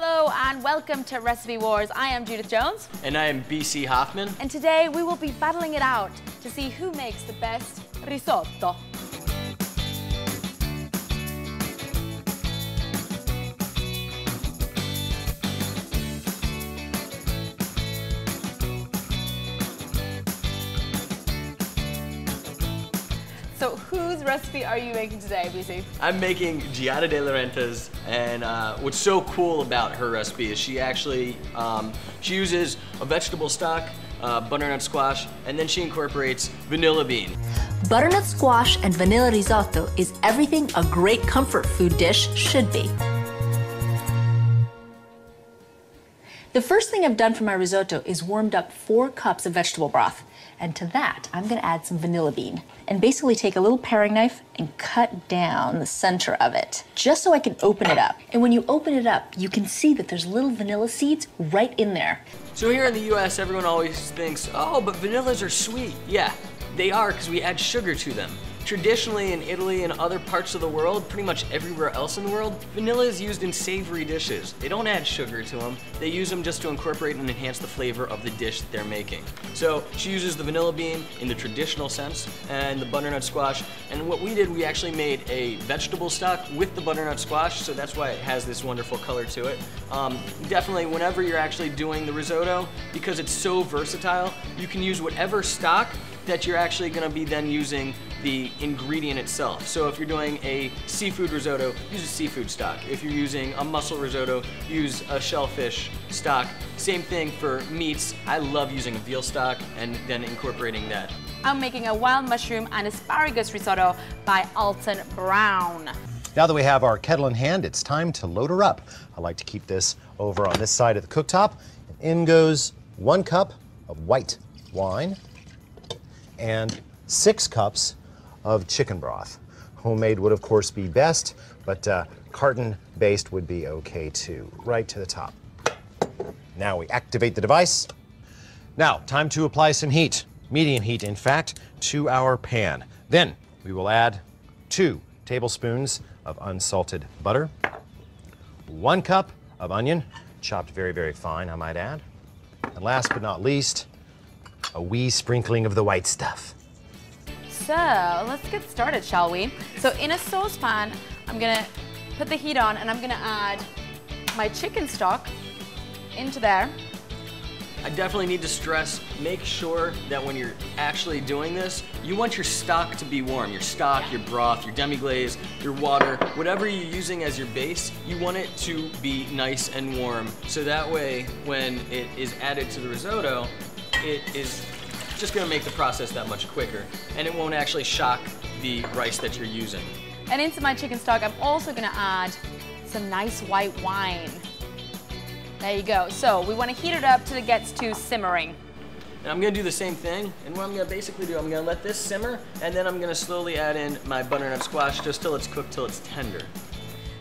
Hello and welcome to Recipe Wars. I am Judith Jones. And I am BC Hoffman. And today we will be battling it out to see who makes the best risotto. So whose recipe are you making today, BC? I'm making Giada De Laurentiis, and what's so cool about her recipe is she actually she uses a vegetable stock, butternut squash, and then she incorporates vanilla bean. Butternut squash and vanilla risotto is everything a great comfort food dish should be. The first thing I've done for my risotto is warmed up 4 cups of vegetable broth. And to that, I'm gonna add some vanilla bean and basically take a little paring knife and cut down the center of it, just so I can open it up. And when you open it up, you can see that there's little vanilla seeds right in there. So here in the US, everyone always thinks, oh, but vanillas are sweet. Yeah, they are because we add sugar to them. Traditionally in Italy and other parts of the world, pretty much everywhere else in the world, vanilla is used in savory dishes. They don't add sugar to them. They use them just to incorporate and enhance the flavor of the dish that they're making. So she uses the vanilla bean in the traditional sense and the butternut squash. And what we did, we actually made a vegetable stock with the butternut squash, so that's why it has this wonderful color to it. Definitely, whenever you're actually doing the risotto, because it's so versatile, you can use whatever stock that you're actually gonna be then using the ingredient itself. So if you're doing a seafood risotto, use a seafood stock. If you're using a mussel risotto, use a shellfish stock. Same thing for meats. I love using a veal stock and then incorporating that. I'm making a wild mushroom and asparagus risotto by Alton Brown. Now that we have our kettle in hand, it's time to load her up. I like to keep this over on this side of the cooktop. In goes 1 cup of white wine and 6 cups of chicken broth. Homemade would of course be best, but carton-based would be okay too. Right to the top. Now we activate the device. Now, time to apply some heat, medium heat in fact, to our pan. Then we will add 2 tablespoons of unsalted butter, 1 cup of onion, chopped very, very fine, I might add. And last but not least, a wee sprinkling of the white stuff. So let's get started, shall we? So in a saucepan, I'm gonna put the heat on and I'm gonna add my chicken stock into there. I definitely need to stress, make sure that when you're actually doing this, you want your stock to be warm. Your stock, your broth, your demi-glaze, your water, whatever you're using as your base, you want it to be nice and warm. So that way, when it is added to the risotto, it is just gonna make the process that much quicker, and it won't actually shock the rice that you're using. And into my chicken stock, I'm also gonna add some nice white wine. There you go. So we wanna heat it up till it gets to simmering. And I'm gonna do the same thing, and what I'm gonna basically do, I'm gonna let this simmer, and then I'm gonna slowly add in my butternut squash just till it's cooked, till it's tender.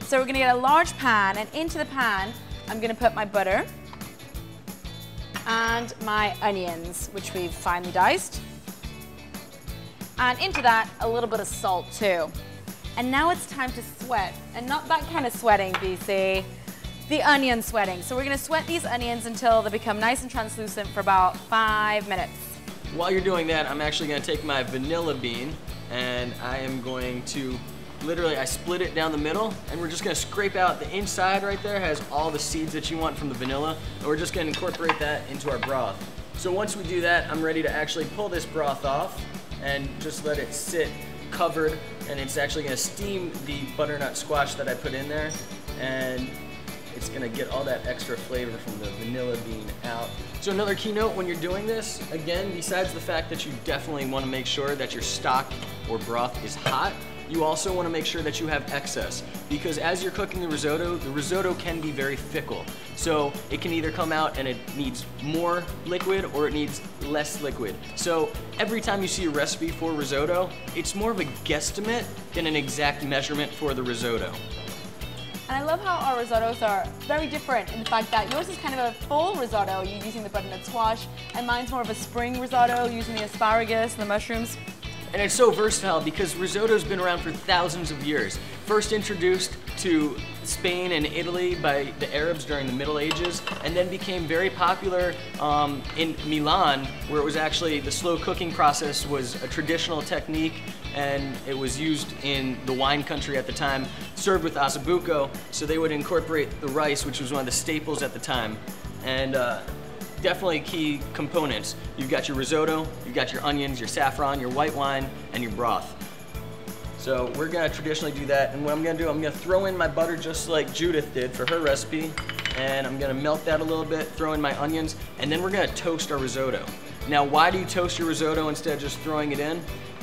So we're gonna get a large pan, and into the pan, I'm gonna put my butter and my onions, which we've finely diced. And into that, a little bit of salt too. And now it's time to sweat, and not that kind of sweating, BC, the onion sweating. So we're gonna sweat these onions until they become nice and translucent for about 5 minutes. While you're doing that, I'm actually gonna take my vanilla bean, and I am going to literally, I split it down the middle, and we're just gonna scrape out the inside right there, has all the seeds that you want from the vanilla, and we're just gonna incorporate that into our broth. So once we do that, I'm ready to actually pull this broth off and just let it sit covered, and it's actually gonna steam the butternut squash that I put in there, and it's gonna get all that extra flavor from the vanilla bean out. So another keynote when you're doing this, again, besides the fact that you definitely wanna make sure that your stock or broth is hot, you also want to make sure that you have excess, because as you're cooking the risotto can be very fickle. So it can either come out and it needs more liquid or it needs less liquid. So every time you see a recipe for risotto, it's more of a guesstimate than an exact measurement for the risotto. And I love how our risottos are very different in the fact that yours is kind of a full risotto, you're using the butternut squash, and mine's more of a spring risotto, using the asparagus and the mushrooms. And it's so versatile because risotto's been around for thousands of years. First introduced to Spain and Italy by the Arabs during the Middle Ages, and then became very popular in Milan, where it was actually the slow cooking process was a traditional technique, and it was used in the wine country at the time, served with ossobuco, so they would incorporate the rice, which was one of the staples at the time. And definitely key components. You've got your risotto, you've got your onions, your saffron, your white wine, and your broth. So we're gonna traditionally do that, and what I'm gonna do, I'm gonna throw in my butter just like Judith did for her recipe, and I'm gonna melt that a little bit, throw in my onions, and then we're gonna toast our risotto. Now, why do you toast your risotto instead of just throwing it in?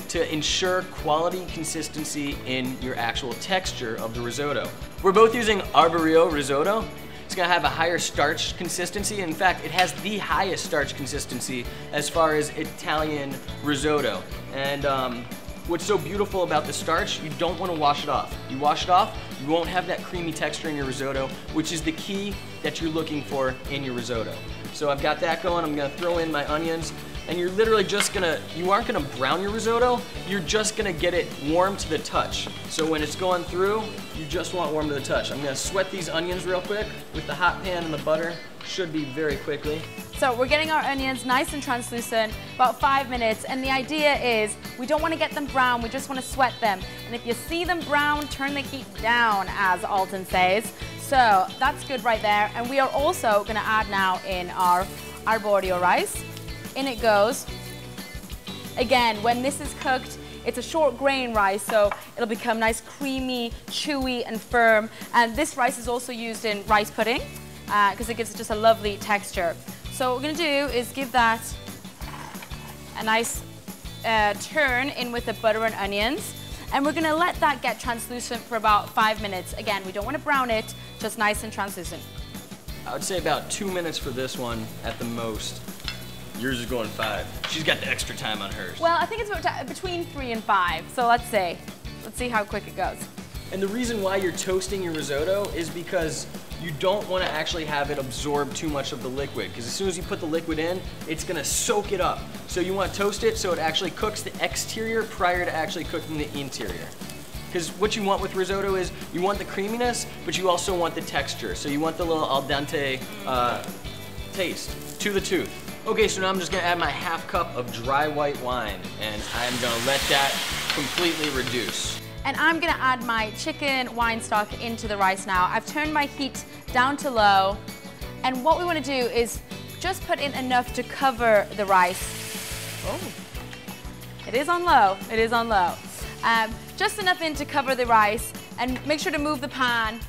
To ensure quality consistency in your actual texture of the risotto. We're both using arborio risotto. It's gonna have a higher starch consistency. In fact, it has the highest starch consistency as far as Italian risotto. And what's so beautiful about the starch, you don't wanna wash it off. You wash it off, you won't have that creamy texture in your risotto, which is the key that you're looking for in your risotto. So I've got that going, I'm gonna throw in my onions, and you're literally just gonna, you aren't gonna brown your risotto, you're just gonna get it warm to the touch. So when it's going through, you just want warm to the touch. I'm gonna sweat these onions real quick with the hot pan and the butter. Should be very quickly. So we're getting our onions nice and translucent, about 5 minutes, and the idea is we don't want to get them brown, we just want to sweat them. And if you see them brown, turn the heat down, as Alton says. So that's good right there. And we are also going to add now in our arborio rice. In it goes. Again, when this is cooked, it's a short grain rice, so it'll become nice, creamy, chewy, and firm. And this rice is also used in rice pudding because it gives it just a lovely texture. So what we're going to do is give that a nice turn in with the butter and onions. And we're going to let that get translucent for about 5 minutes. Again, we don't want to brown it, just nice and translucent. I would say about 2 minutes for this one at the most. Yours is going 5. She's got the extra time on hers. Well, I think it's about between 3 and 5, so let's see how quick it goes. And the reason why you're toasting your risotto is because you don't want to actually have it absorb too much of the liquid, because as soon as you put the liquid in, it's going to soak it up. So you want to toast it so it actually cooks the exterior prior to actually cooking the interior. Because what you want with risotto is you want the creaminess, but you also want the texture. So you want the little al dente taste to the tooth. Okay, so now I'm just gonna add my ½ cup of dry white wine, and I'm gonna let that completely reduce. And I'm gonna add my chicken wine stock into the rice now. I've turned my heat down to low, and what we wanna do is just put in enough to cover the rice. Oh, it is on low, it is on low. Just enough in to cover the rice, and make sure to move the pan.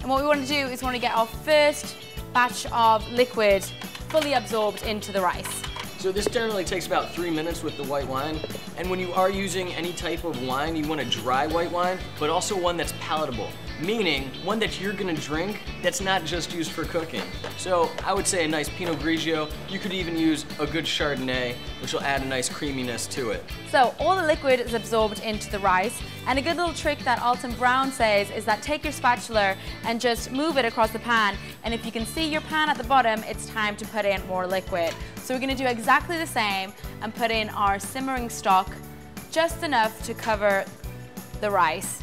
And what we wanna do is we wanna get our first batch of liquid fully absorbed into the rice. So this generally takes about 3 minutes with the white wine. And when you are using any type of wine, you want a dry white wine, but also one that's palatable. Meaning, one that you're gonna drink that's not just used for cooking. So I would say a nice Pinot Grigio. You could even use a good Chardonnay, which will add a nice creaminess to it. So all the liquid is absorbed into the rice. And a good little trick that Alton Brown says is that take your spatula and just move it across the pan. And if you can see your pan at the bottom, it's time to put in more liquid. So we're gonna do exactly the same and put in our simmering stock, just enough to cover the rice.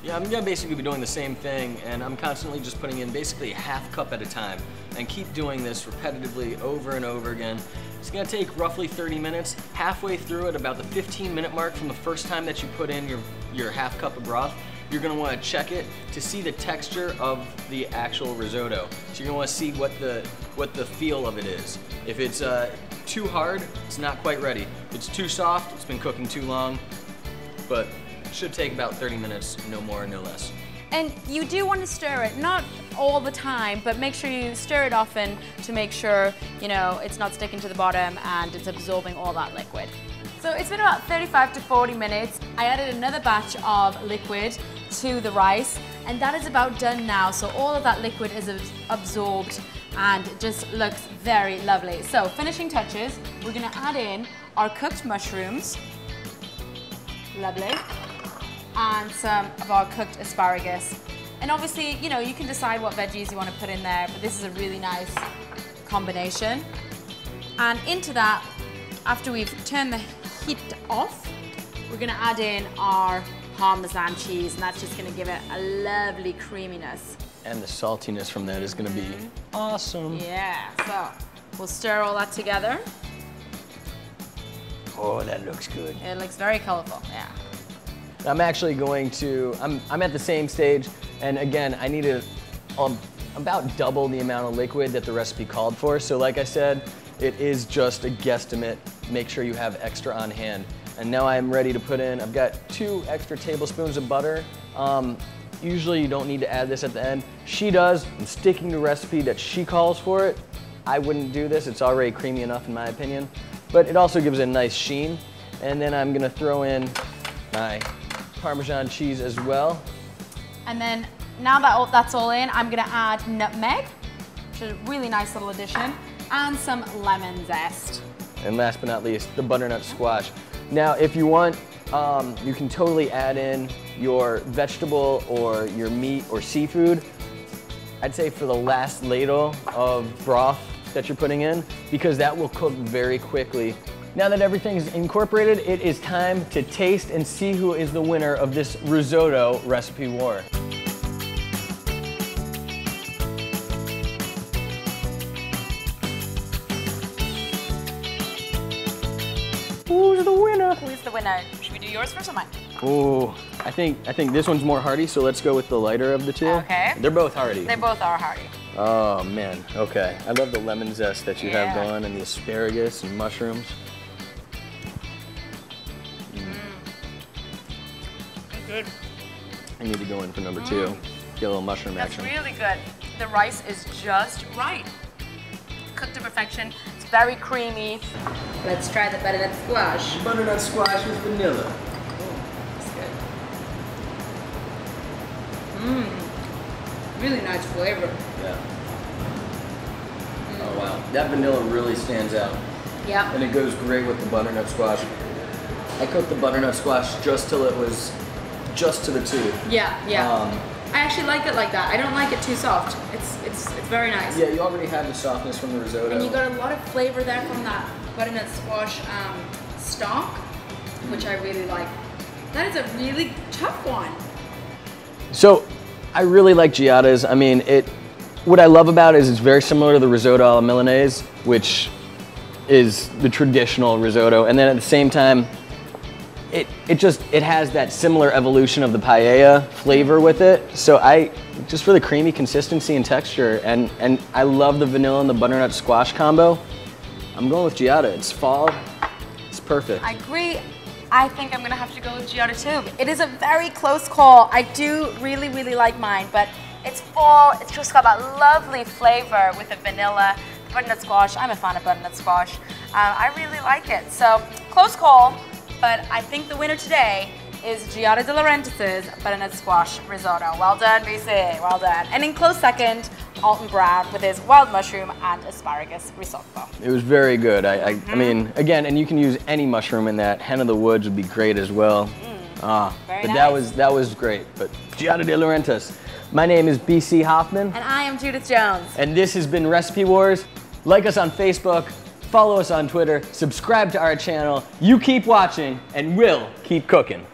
Yeah, I'm gonna basically be doing the same thing, and I'm constantly just putting in basically ½ cup at a time, and keep doing this repetitively over and over again. It's gonna take roughly 30 minutes. Halfway through, at about the 15-minute mark from the first time that you put in your ½ cup of broth, you're gonna wanna check it to see the texture of the actual risotto. So you're gonna wanna see what the feel of it is. If it's too hard, it's not quite ready. If it's too soft, it's been cooking too long, but should take about 30 minutes, no more, no less. And you do want to stir it, not all the time, but make sure you stir it often to make sure, you know, it's not sticking to the bottom and it's absorbing all that liquid. So it's been about 35 to 40 minutes. I added another batch of liquid to the rice, and that is about done now. So all of that liquid is absorbed and it just looks very lovely. So finishing touches, we're gonna add in our cooked mushrooms. Lovely. And some of our cooked asparagus. And obviously, you know, you can decide what veggies you want to put in there, but this is a really nice combination. And into that, after we've turned the heat off, we're gonna add in our Parmesan cheese, and that's just gonna give it a lovely creaminess. And the saltiness from that is gonna be awesome. Yeah, so we'll stir all that together. Oh, that looks good. It looks very colorful, yeah. I'm actually going to, I'm at the same stage, and again, I need to about double the amount of liquid that the recipe called for. So like I said, it is just a guesstimate. Make sure you have extra on hand. And now I'm ready to put in, I've got 2 extra tablespoons of butter. Usually you don't need to add this at the end. She does. I'm sticking to the recipe that she calls for it. I wouldn't do this. It's already creamy enough in my opinion. But it also gives it a nice sheen. And then I'm gonna throw in my Parmesan cheese as well. And then now that that's all in, I'm gonna add nutmeg, which is a really nice little addition, and some lemon zest. And last but not least, the butternut squash. Now, if you want, you can totally add in your vegetable or your meat or seafood. I'd say for the last ladle of broth that you're putting in, because that will cook very quickly. Now that everything's incorporated, it is time to taste and see who is the winner of this risotto recipe war. Who's the winner? Who is the winner? Should we do yours first or mine? Oh, I think this one's more hearty, so let's go with the lighter of the two. Okay. They're both hearty. They both are hearty. Oh man, okay. I love the lemon zest that you have going and the asparagus and mushrooms. Good. I need to go in for number 2. Get a little mushroom action. That's really good. The rice is just right. Cooked to perfection. It's very creamy. Let's try the butternut squash. Butternut squash with vanilla. That's good. Really nice flavor. Yeah. Oh wow, that vanilla really stands out. Yeah. And it goes great with the butternut squash. I cooked the butternut squash just till it was just to the tooth. Yeah, yeah. I actually like it like that. I don't like it too soft. It's very nice. Yeah, you already have the softness from the risotto. And you got a lot of flavor there from that butternut squash stock, which I really like. That is a really tough one. So, I really like Giada's. I mean, what I love about it is it's very similar to the risotto alla Milanese, which is the traditional risotto. And then at the same time, it has that similar evolution of the paella flavor with it. So just for the creamy consistency and texture, and I love the vanilla and the butternut squash combo. I'm going with Giada. It's fall, it's perfect. I agree. I think I'm gonna have to go with Giada too. It is a very close call. I do really, really like mine, but it's fall. It's just got that lovely flavor with the vanilla, the butternut squash. I'm a fan of butternut squash. I really like it. So close call, but I think the winner today is Giada De Laurentiis' butternut squash risotto. Well done, BC. Well done. And in close second, Alton Brown with his wild mushroom and asparagus risotto. It was very good. I mean, again, and you can use any mushroom in that. Hen of the woods would be great as well. But nice. that was great. But Giada De Laurentiis. My name is BC Hoffman. And I am Judith Jones. And this has been Recipe Wars. Like us on Facebook, follow us on Twitter, subscribe to our channel. You keep watching, and we'll keep cooking.